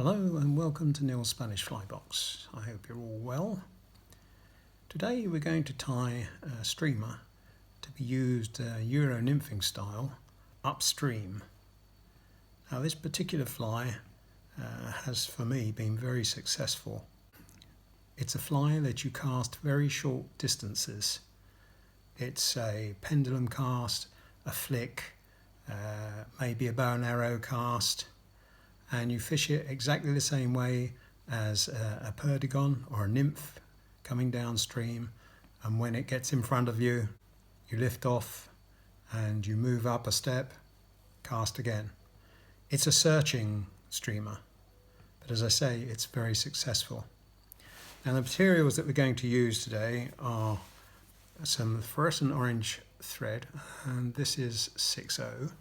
Hello and welcome to Neil's Spanish Flybox. I hope you're all well. Today we're going to tie a streamer to be used Euro nymphing style upstream. Now this particular fly has for me been very successful. It's a fly that you cast very short distances. It's a pendulum cast, a flick, maybe a bow and arrow cast, and you fish it exactly the same way as a perdigon or a nymph coming downstream, and when it gets in front of you, you lift off and you move up a step, cast again. It's a searching streamer, but as I say, it's very successful. Now the materials that we're going to use today are some fluorescent orange thread, and this is 6/0.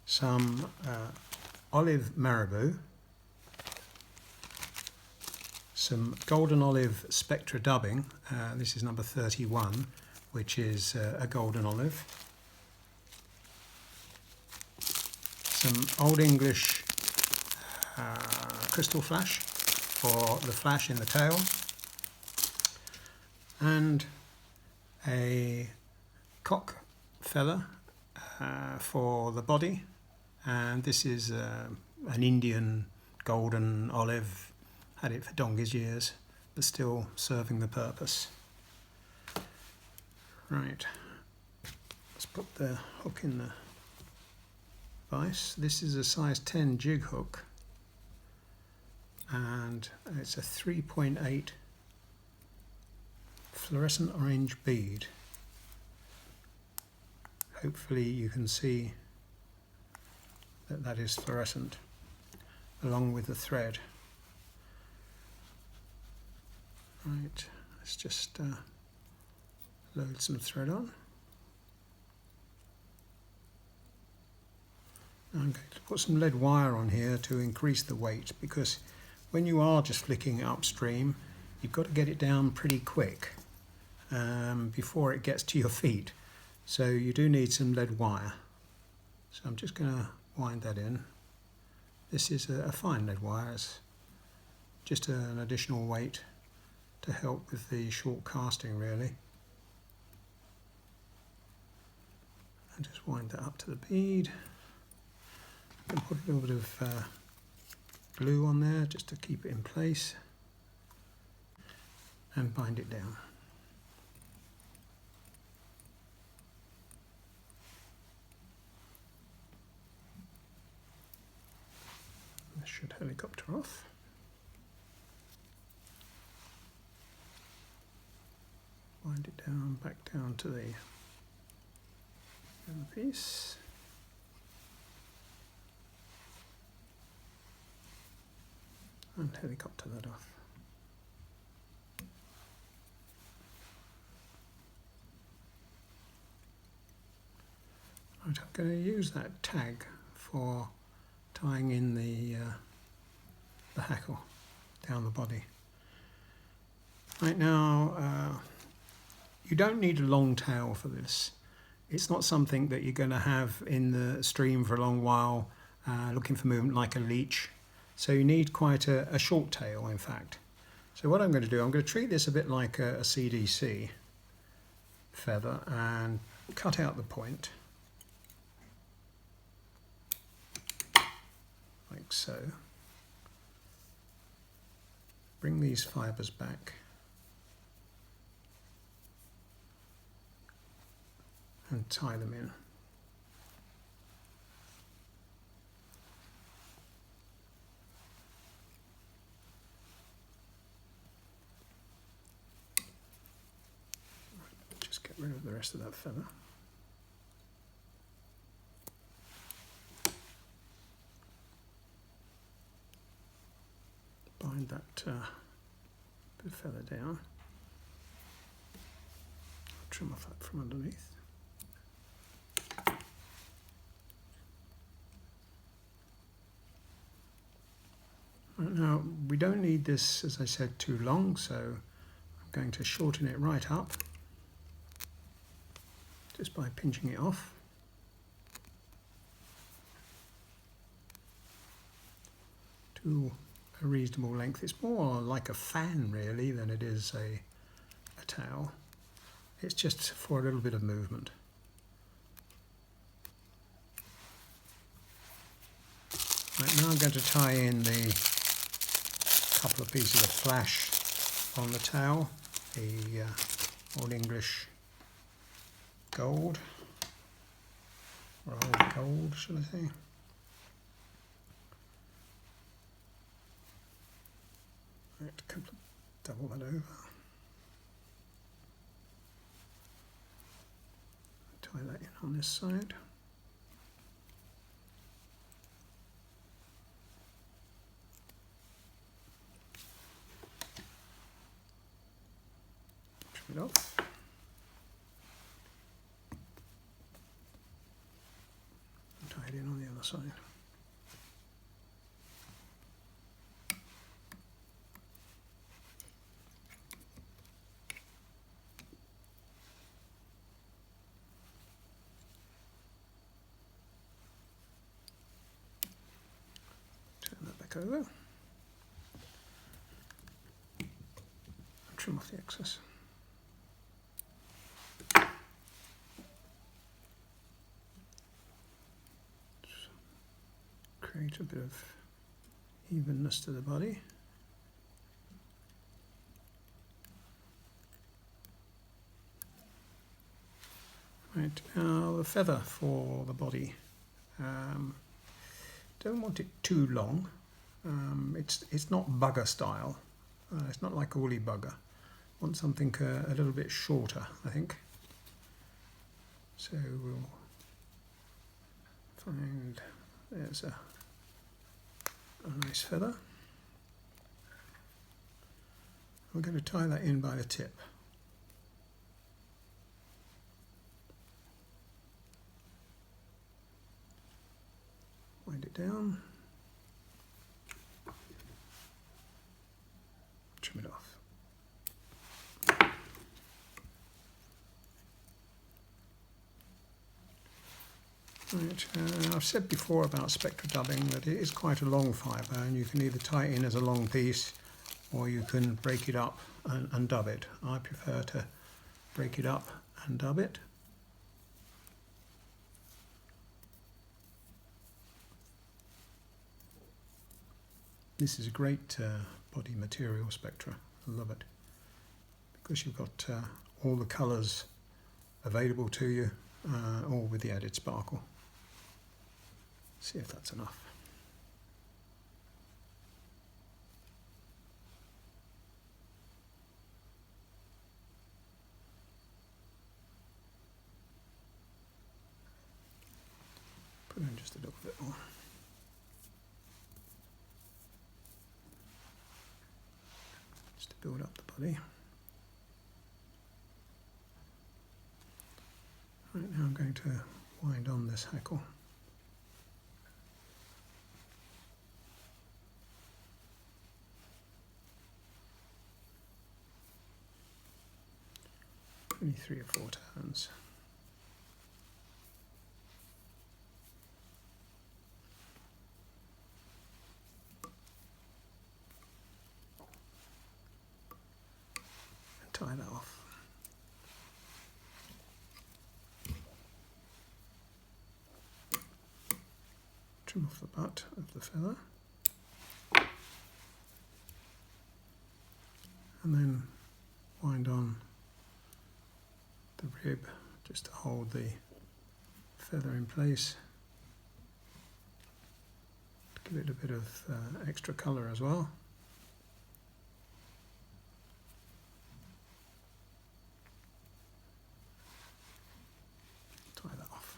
Some olive marabou, some golden olive spectra dubbing, this is number 31, which is a golden olive, some Old English crystal flash for the flash in the tail, and a cock feather for the body. And this is an Indian golden olive, had it for donkey's years, but still serving the purpose. Right, let's put the hook in the vise. This is a size 10 jig hook, and it's a 3.8 fluorescent orange bead. Hopefully you can see that is fluorescent along with the thread. Right, let's just load some thread on. Now I'm going to put some lead wire on here to increase the weight, because when you are just flicking it upstream, you've got to get it down pretty quick before it gets to your feet. So you do need some lead wire. So I'm just going to wind that in. This is a fine lead wire. It's just an additional weight to help with the short casting, really. And just wind that up to the bead. And put a little bit of glue on there just to keep it in place, and bind it down. This should helicopter off. Wind it down, back down to the other piece. And helicopter that off. Right, I'm going to use that tag for tying in the hackle down the body. Right now, you don't need a long tail for this. It's not something that you're going to have in the stream for a long while, looking for movement like a leech. So you need quite a short tail, in fact. So what I'm going to do, I'm going to treat this a bit like a CDC feather and cut out the point, like so. Bring these fibres back and tie them in. Just get rid of the rest of that feather. Bind that bit of feather down. Trim off that from underneath. Right, now we don't need this, as I said, too long, so I'm going to shorten it right up just by pinching it off. to a reasonable length. It's more like a fan really than it is a towel. It's just for a little bit of movement. Right, now I'm going to tie in the couple of pieces of flash on the towel, the Old English gold, or old gold, should I say. Right, double that over. Tie that in on this side. Trim it off. And tie it in on the other side. Over and trim off the excess. Create a bit of evenness to the body. Right, now the feather for the body. Don't want it too long. It's not bugger style. It's not like woolly bugger. Want something a little bit shorter, I think. So we'll find there's a nice feather. We're going to tie that in by the tip. Wind it down. Trim it off. Right, I've said before about spectra dubbing that it is quite a long fibre, and you can either tie it in as a long piece or you can break it up and dub it. I prefer to break it up and dub it. This is a great body material, spectra. I love it because you've got all the colours available to you, all with the added sparkle. See if that's enough. Put in just a little bit more. Just to build up the body. Right, now I'm going to wind on this hackle. Only 3 or 4 turns. And tie that off. Trim off the butt of the feather. And then wind on the rib just to hold the feather in place, to give it a bit of extra colour as well. Tie that off.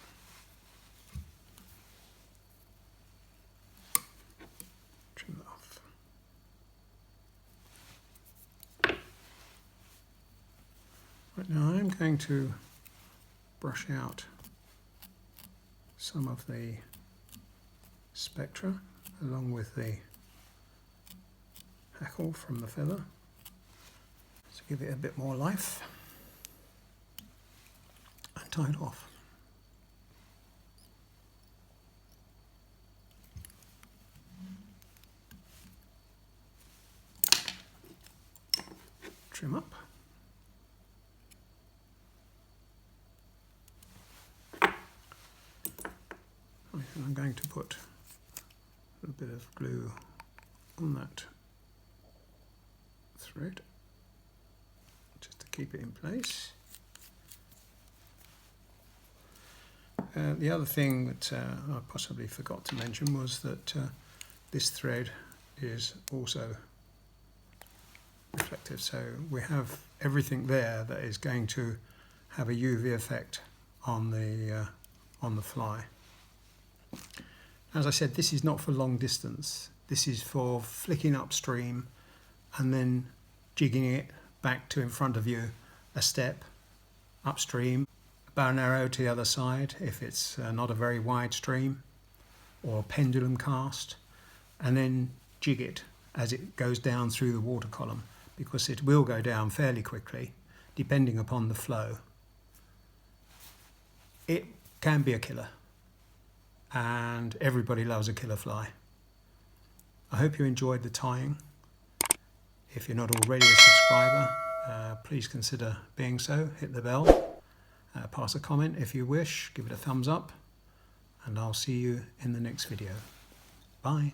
Trim that off. Right, now I'm going to brush out some of the spectra along with the hackle from the feather to give it a bit more life, and tie it off. trim up. Right, and I'm going to put a little bit of glue on that thread just to keep it in place. The other thing that I possibly forgot to mention was that this thread is also reflective, so we have everything there that is going to have a UV effect on the fly. As I said, this is not for long distance. This is for flicking upstream and then jigging it back to in front of you a step upstream, a bow and arrow to the other side if it's not a very wide stream, or a pendulum cast, and then jig it as it goes down through the water column, because it will go down fairly quickly depending upon the flow. It can be a killer, and everybody loves a killer fly. I hope you enjoyed the tying. If you're not already a subscriber, please consider being so. Hit the bell, pass a comment if you wish, give it a thumbs up, and I'll see you in the next video. Bye.